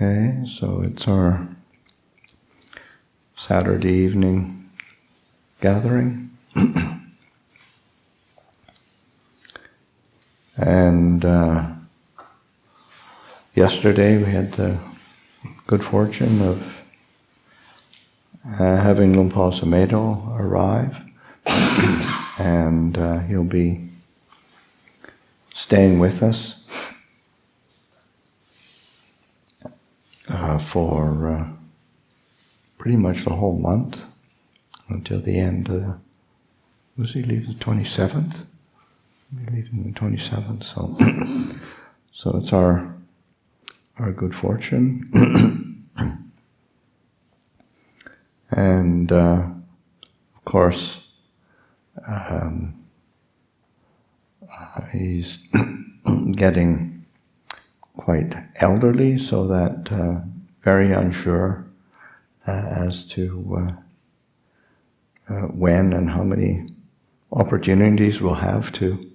Okay, so it's our Saturday evening gathering. And yesterday we had the good fortune of having Ajahn Pasanno arrive, and he'll be staying with us for pretty much the whole month until the end of was he leaving the 27th? We're leaving the 27th, so it's our good fortune. And of course he's getting quite elderly, so that very unsure as to when and how many opportunities we'll have to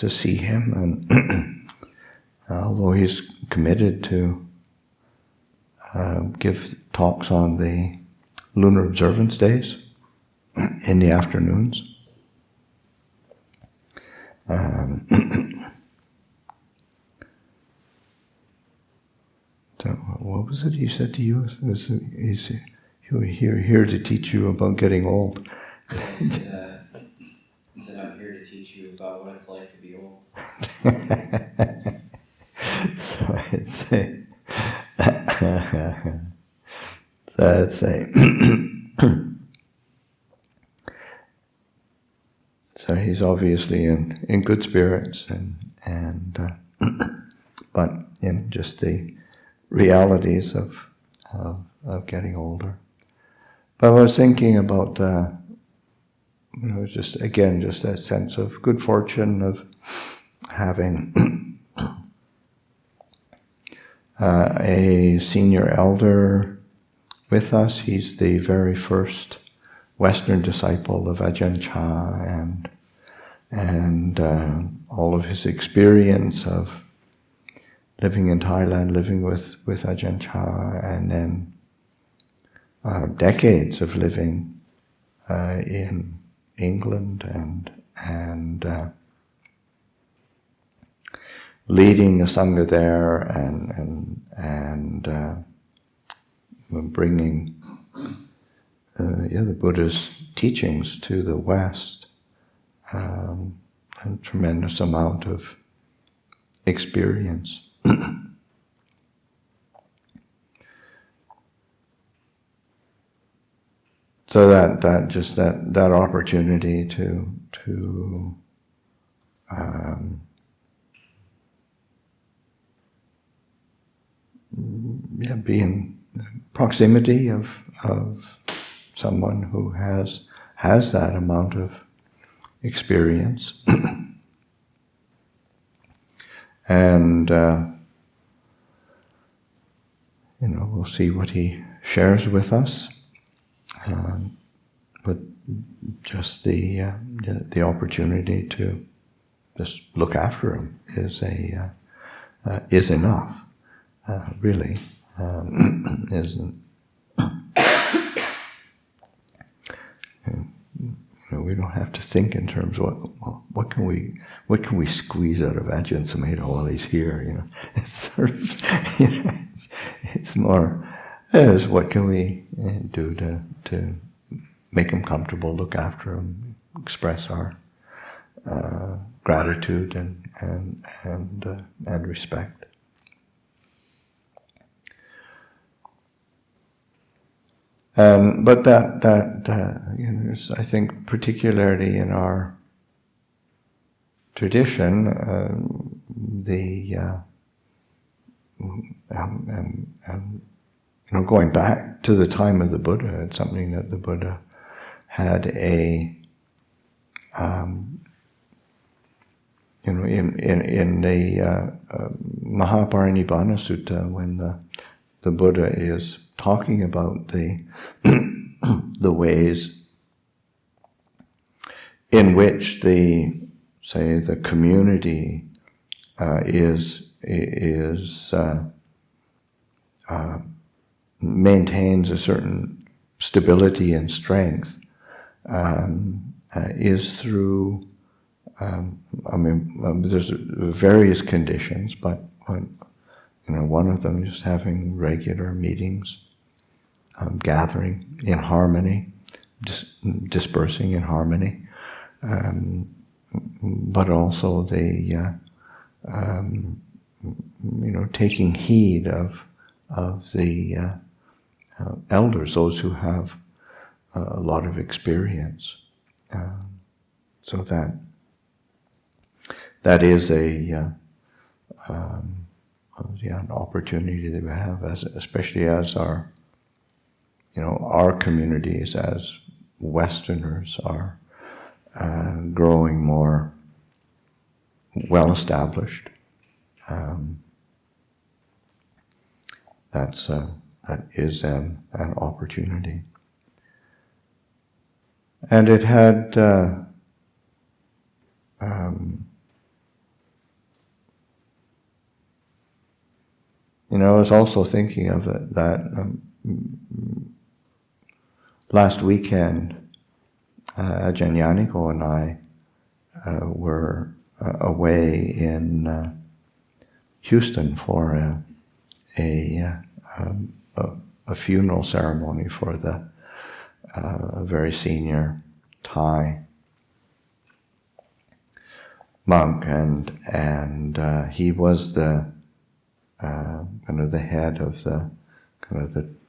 see him. And although he's committed to give talks on the lunar observance days in the afternoons. So what was it he said to you? He's here to teach you about getting old. He said, I'm here to teach you about what it's like to be old. So I'd say, so he's obviously in good spirits, and but in just the realities of getting older. But I was thinking about just that sense of good fortune of having a senior elder with us. He's the very first Western disciple of Ajahn Chah, and all of his experience of living in Thailand, living with Ajahn Chah, and then decades of living in England and leading a sangha there and bringing the Buddha's teachings to the West. A tremendous amount of experience. So that opportunity to be in proximity of someone who has that amount of experience, and we'll see what he shares with us. But just the opportunity to just look after him is enough. Really, isn't. We don't have to think in terms of what can we squeeze out of Ajahn Pasanno while he's here. It's sort of it's more as what can we do to make him comfortable, look after him, express our gratitude and respect. But that I think particularly in our tradition, going back to the time of the Buddha, it's something that the Buddha had in the Mahaparinibbana Sutta, when the Buddha is talking about the ways in which the community is maintains a certain stability and strength is through. There's various conditions, but one of them is having regular meetings, gathering in harmony, dispersing in harmony, but also the taking heed of the elders, those who have a lot of experience, so that is an opportunity that we have, especially as our communities as Westerners are growing more well established. That is an opportunity, and it had. I was also thinking of it that last weekend, Ajahn Yaniko and I were away in Houston for a funeral ceremony for the very senior Thai monk, and he was the kind of the head of the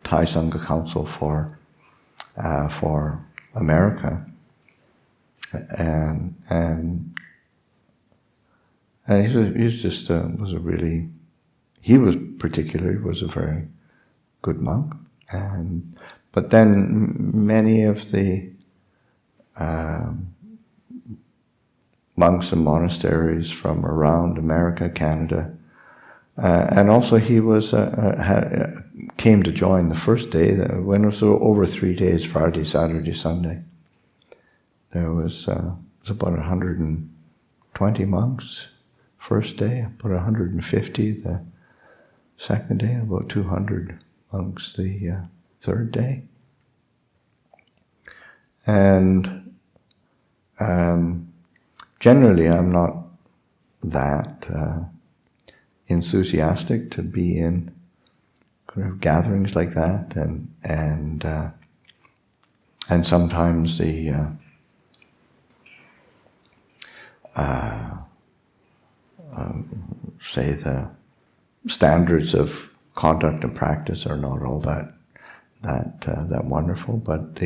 Thai Sangha Council for America, and he's just was a very good monk, but then many of the monks and monasteries from around America, Canada. And also he came to join the first day, when it was over 3 days, Friday, Saturday, Sunday. There was about 120 monks first day, about 150 the second day, about 200 monks the third day. And generally I'm not that enthusiastic to be in kind of gatherings like that, and sometimes the say the standards of conduct and practice are not all that wonderful, but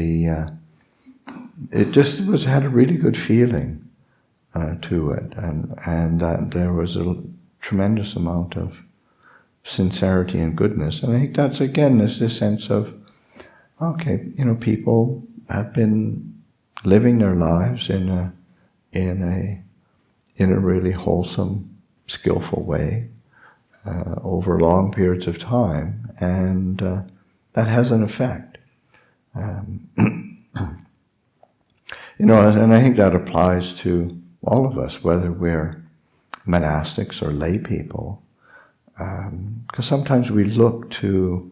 it just had a really good feeling to it, and that there was a tremendous amount of sincerity and goodness. And I think that's, again, is this sense of, okay, people have been living their lives in a really wholesome, skillful way over long periods of time, and that has an effect. And I think that applies to all of us, whether we're monastics or lay people, because sometimes we look to,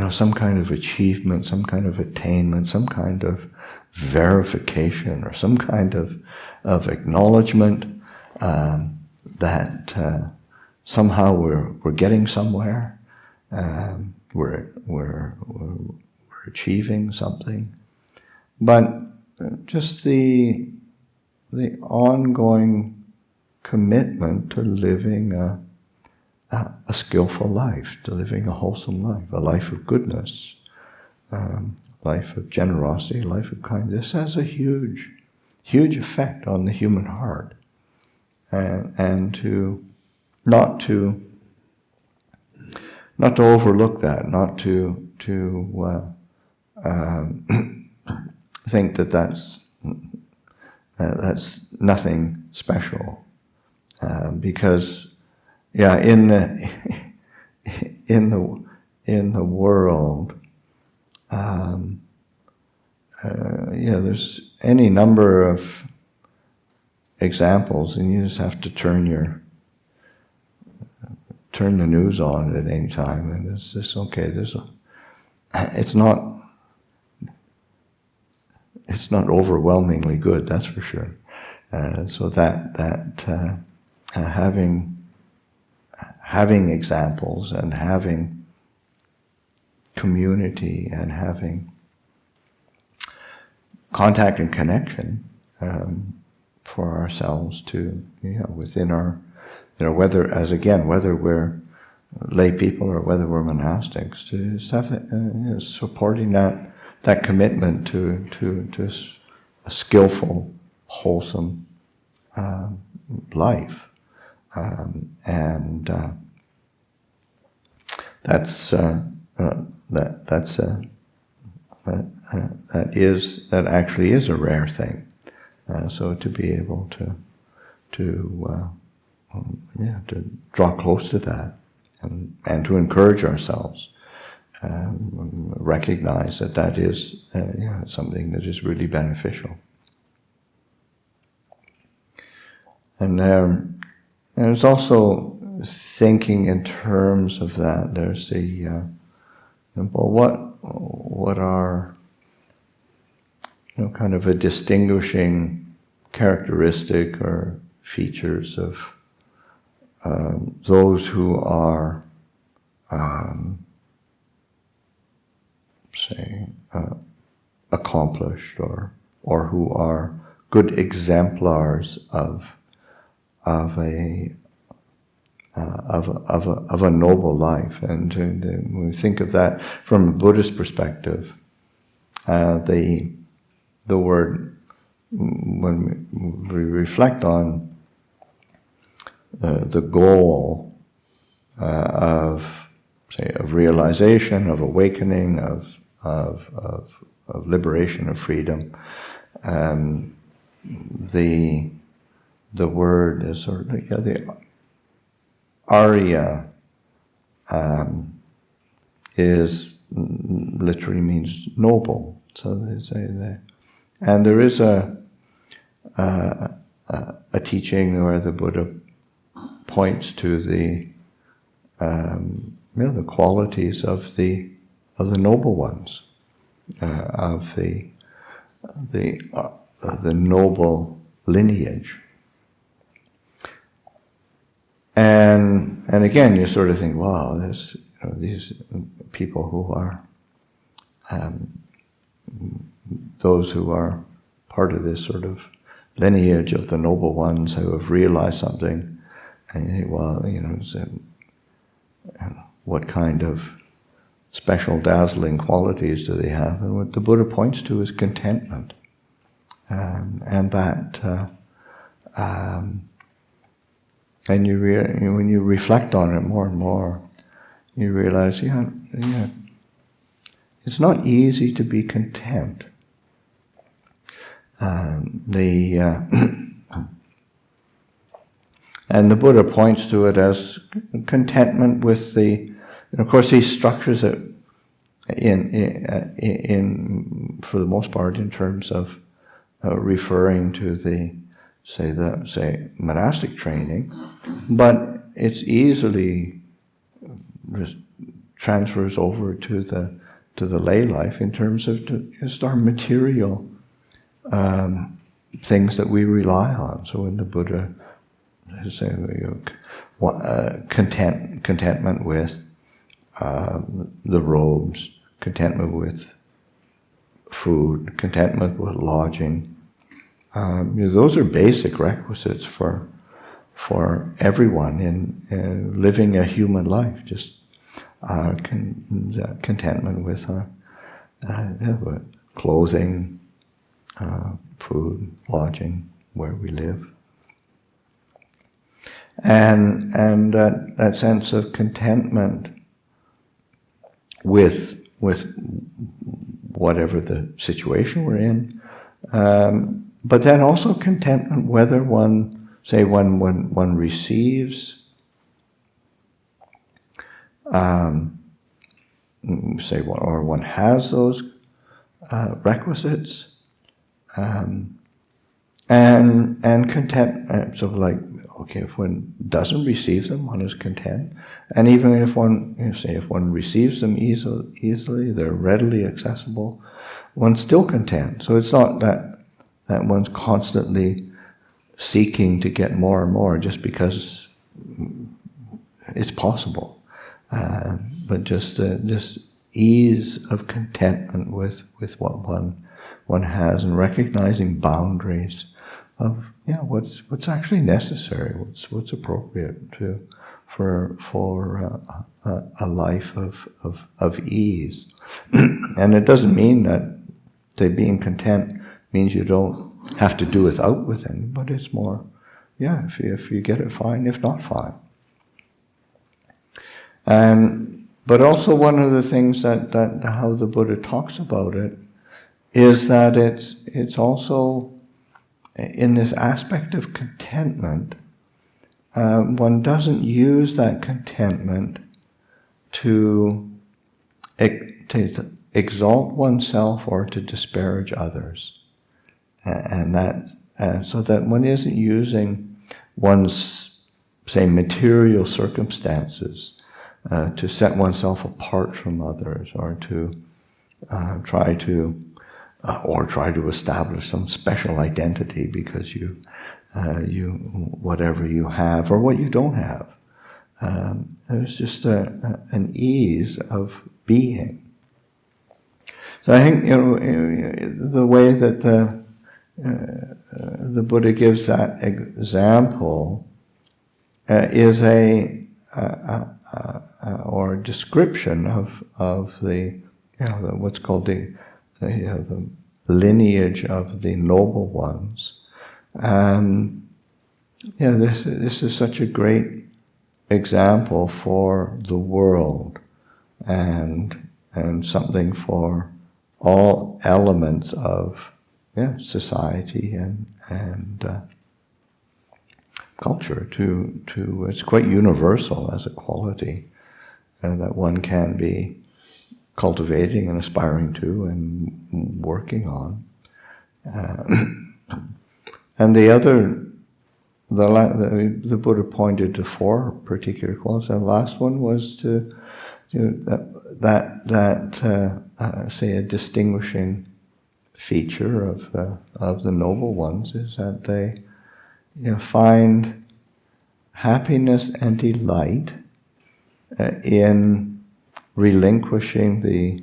some kind of achievement, some kind of attainment, some kind of verification, or some kind of acknowledgement that somehow we're getting somewhere, we're achieving something, but just the ongoing commitment to living a skillful life, to living a wholesome life, a life of goodness, life of generosity, life of kindness. This has a huge effect on the human heart, and to not to overlook that, not to think that that's nothing special. Because, in the world, there's any number of examples, and you just have to turn your turn the news on at any time, and it's just okay. It's not overwhelmingly good, that's for sure. So having examples and having community and having contact and connection for ourselves to, within our, whether we're lay people or whether we're monastics, to supporting that commitment to a skillful, wholesome life, and that actually is a rare thing. So to be able to draw close to that, and to encourage ourselves, recognize that is something that is really beneficial. And there's also thinking in terms of that. There's what are kind of a distinguishing characteristic or features of those who are, accomplished or who are good exemplars of a noble life. And when we think of that from a Buddhist perspective, the word, when we reflect on the goal of realization, of awakening, of liberation, of freedom, the word is sort of the Arya is literally means noble. So they say that, and there is a teaching where the Buddha points to the qualities of the noble ones, of the noble lineage. And again, you sort of think, wow, there's these people who are those who are part of this sort of lineage of the noble ones who have realized something, and you think, well, what kind of special dazzling qualities do they have? And what the Buddha points to is contentment, and that. And when you reflect on it more and more, you realize, it's not easy to be content. And the Buddha points to it as contentment with of course he structures it in for the most part in terms of referring to the monastic training, but it's easily transfers over to the lay life in terms of just our material things that we rely on. So when the Buddha contentment with the robes, contentment with food, contentment with lodging. Those are basic requisites for everyone in living a human life. Just contentment with clothing, food, lodging, where we live, and that sense of contentment with whatever the situation we're in. But then also contentment whether one receives, or one has those requisites, and content. So like okay, if one doesn't receive them, one is content. And even if one, if one receives them easily, they're readily accessible, one's still content. So it's not that one's constantly seeking to get more and more just because it's possible. But just ease of contentment with what one has, and recognizing boundaries of what's actually necessary, what's appropriate for a life of ease. And it doesn't mean that, say, being content means you don't have to do without within, but it's more, if you get it, fine. If not, fine. But also one of the things that how the Buddha talks about it is that it's also in this aspect of contentment. One doesn't use that contentment to exalt oneself or to disparage others, so that one isn't using one's, say, material circumstances to set oneself apart from others, or to try to establish some special identity because you whatever you have or what you don't have. It's just an ease of being. So I think the way that the Buddha gives that example is or description of the what's called the lineage of the noble ones. This is such a great example for the world, and something for all elements of society and culture. It's quite universal as a quality that one can be cultivating and aspiring to and working on. And the Buddha pointed to 4 particular qualities. The last one was to say a distinguishing feature of the noble ones is that they find happiness and delight in relinquishing the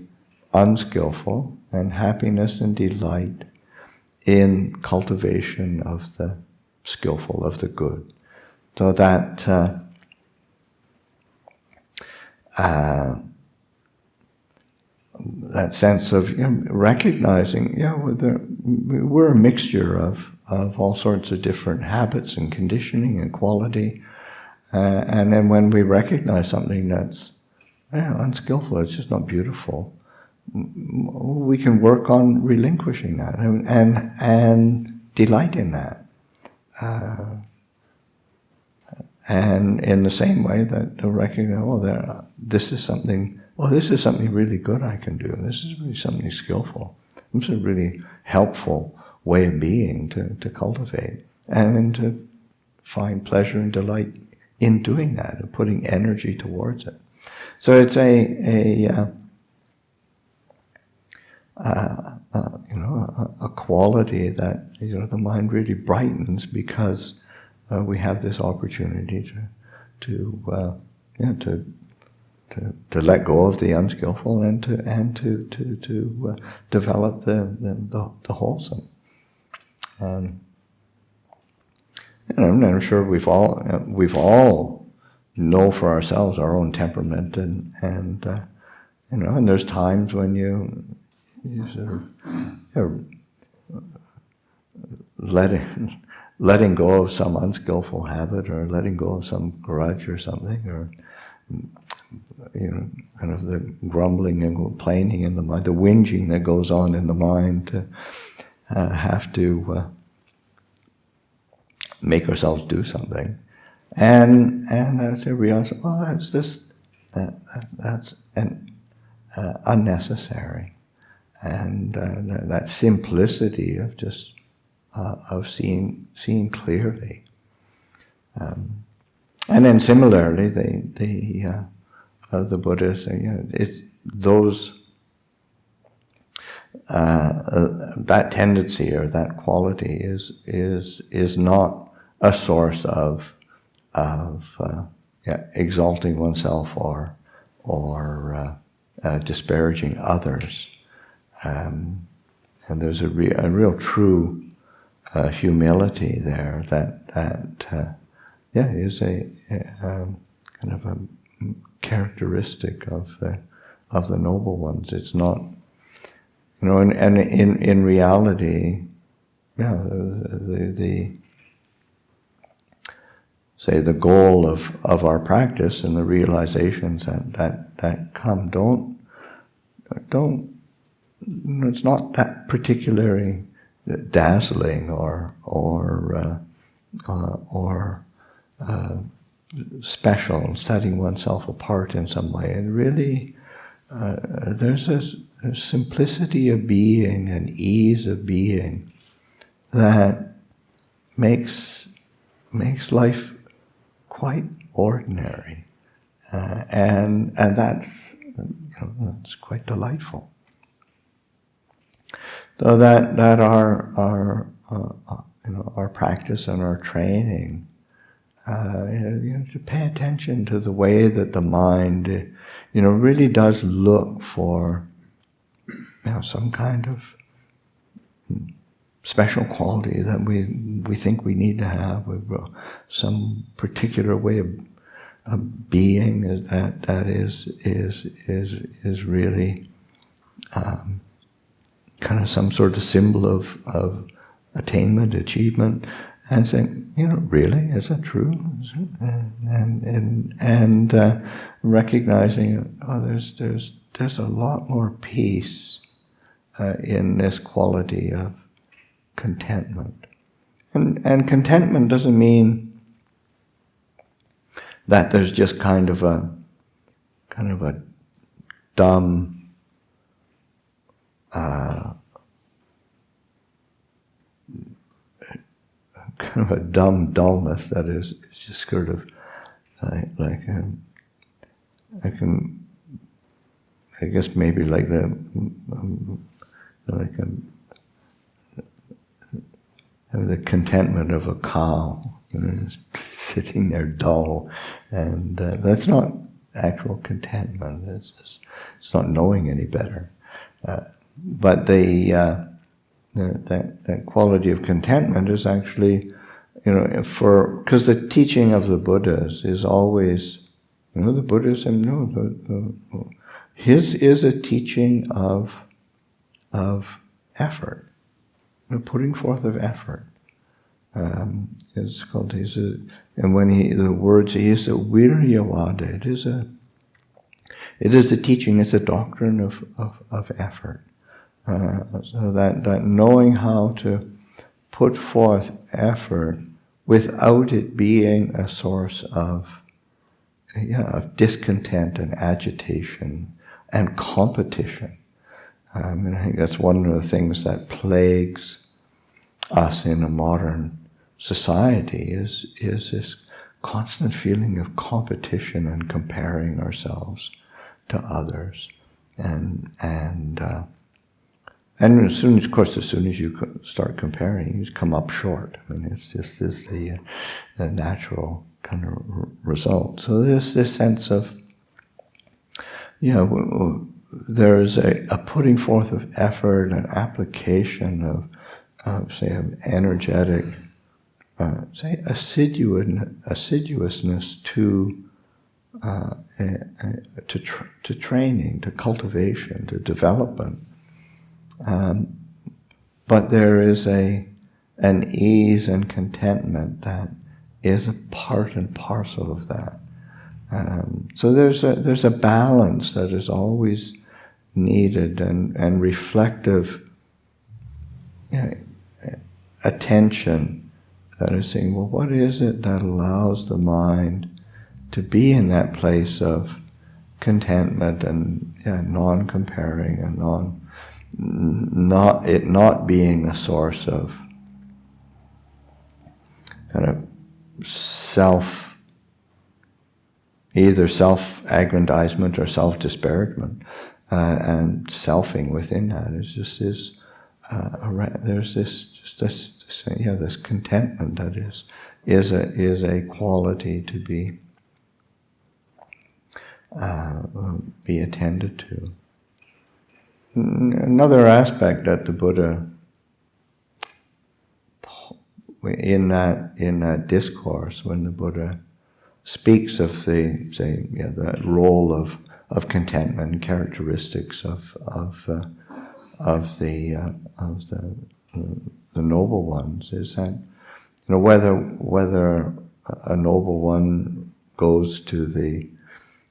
unskillful, and happiness and delight in cultivation of the skillful, of the good. So that that sense of recognizing, we're a mixture of all sorts of different habits and conditioning and quality, and then when we recognize something that's unskillful, it's just not beautiful, we can work on relinquishing that and delight in that. And in the same way that to recognize, this is something really good I can do. This is really something skillful. This is a really helpful way of being to cultivate, and to find pleasure and delight in doing that, and putting energy towards it. So it's a quality that the mind really brightens because we have this opportunity to let go of the unskillful and to develop the wholesome. And I'm sure we've all know for ourselves our own temperament, and there's times when you sort of letting go of some unskillful habit, or letting go of some grudge or something, or kind of the grumbling and complaining in the mind, the whinging that goes on in the mind, to have to make ourselves do something, and as I realize, that's unnecessary, and that simplicity of just of seeing clearly, And then similarly, the Buddhists say, it's those that tendency or that quality is not a source of exalting oneself or disparaging others. And there's a real true humility there that is a kind of a characteristic of the noble ones. It's not, and in reality, the say the goal of our practice and the realizations that come don't it's not that particularly dazzling or special, setting oneself apart in some way. And really, there's a simplicity of being and ease of being that makes life quite ordinary, and that's that's quite delightful. So that our practice and our training, to pay attention to the way that the mind, really does look for, some kind of special quality that we think we need to have, some particular way of being that is really kind of some sort of symbol of attainment, achievement, and saying, really, is that true? And recognizing, there's a lot more peace in this quality of contentment, and contentment doesn't mean that there's just kind of a dumb dullness that is just sort of I guess maybe like the contentment of a cow, just sitting there dull, and that's not actual contentment. It's not knowing any better. But that quality of contentment is actually, because the teaching of the Buddhas is always, the Buddhas say, his is a teaching of effort, putting forth of effort. It's called, and when the words, he is a viryavada. It is a teaching, it's a doctrine of effort. So that knowing how to put forth effort without it being a source of discontent and agitation and competition. I think that's one of the things that plagues us in a modern society is this constant feeling of competition and comparing ourselves to others, and as soon as you start comparing, you come up short. It's just the natural kind of result. So there's this sense of, there's a putting forth of effort, an application of energetic, assiduousness to training, to cultivation, to development. But there is an ease and contentment that is a part and parcel of that. So there's a balance that is always needed, and reflective attention that is saying, well, what is it that allows the mind to be in that place of contentment and non-comparing and not being a source of kind of either self-aggrandizement or self-disparagement, and selfing within that is just this. There's this contentment that is a quality to be attended to. Another aspect that the Buddha, in that discourse, when the Buddha speaks of the role of contentment and characteristics of the noble ones, is that whether a noble one goes to the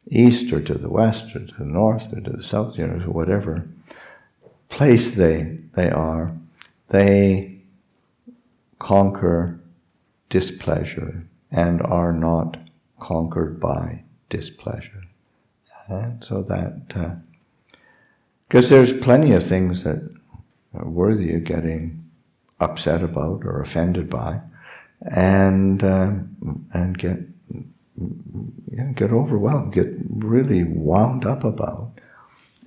east or to the west or to the north or to the south, to whatever place they are, they conquer displeasure and are not conquered by displeasure. And so that, because there's plenty of things that are worthy of getting upset about or offended by, and get overwhelmed, get really wound up about.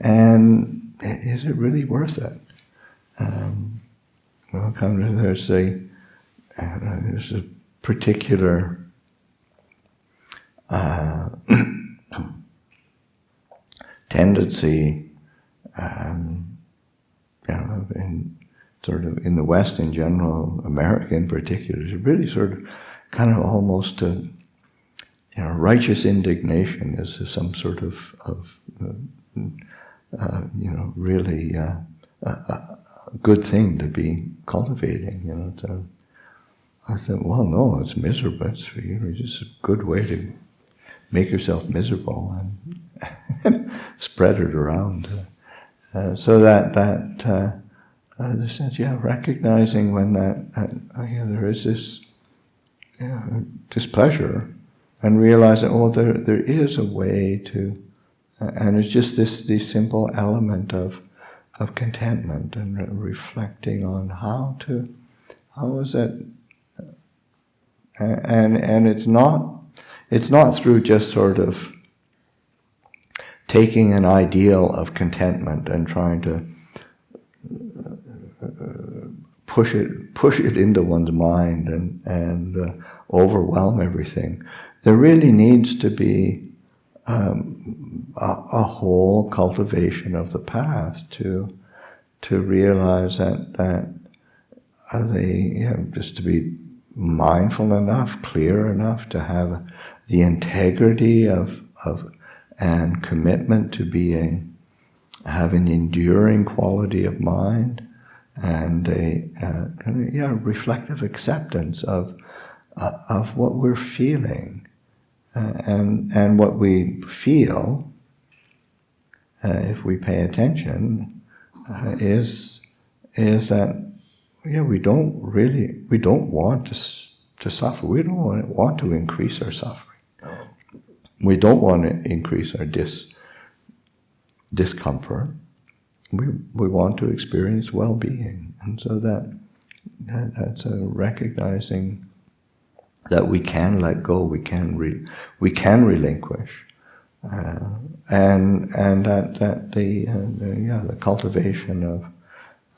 And is it really worth it? There's a particular tendency, in the West in general, America in particular, to really sort of kind of almost righteous indignation is some sort of really a good thing to be cultivating. I said, well, no, it's miserable. It's just a good way to make yourself miserable and spread it around. So that the sense, recognizing when there is this displeasure, and realizing, there is a way to, and it's just this simple element of contentment and reflecting on how is it, and it's not through just sort of taking an ideal of contentment and trying to push it into one's mind and overwhelm everything. There really needs to be a whole cultivation of the path to realize that just to be mindful enough, clear enough to have the integrity of and commitment to have an enduring quality of mind, and a reflective acceptance of what we're feeling, and what we feel, if we pay attention, is that we don't want to suffer. We don't want to increase our suffering. We don't want to increase our discomfort. We want to experience well-being, and so that's a recognizing that we can let go, we can relinquish, and that the cultivation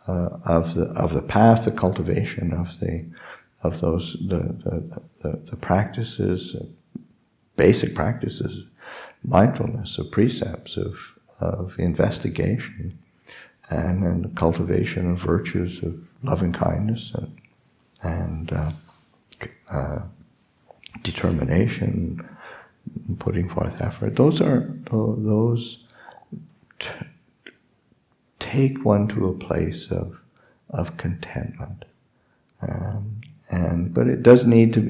of the path, the cultivation of those the practices, basic practices, mindfulness, of precepts of investigation, and then the cultivation of virtues of loving kindness and determination, putting forth effort. Those take one to a place of contentment, but it does need to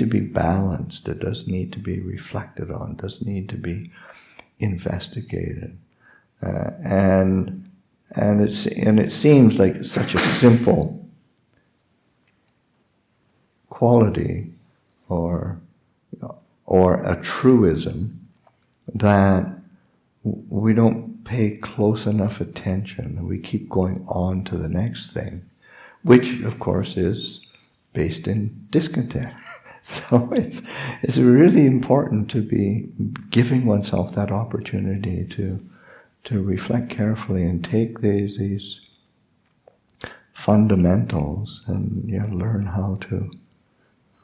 be balanced. It does need to be reflected on. It does need to be investigated, and it seems like such a simple quality or a truism that we don't pay close enough attention, and we keep going on to the next thing, which of course is based in discontent. So it's really important to be giving oneself that opportunity to reflect carefully and take these fundamentals and learn how to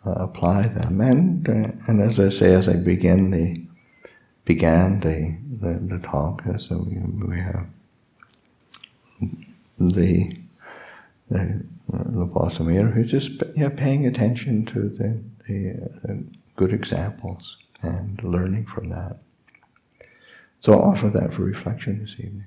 apply them. And as I say, as I began the talk, so we have the Lopasomir, who's just paying attention to the good examples and learning from that. So I'll offer that for reflection this evening.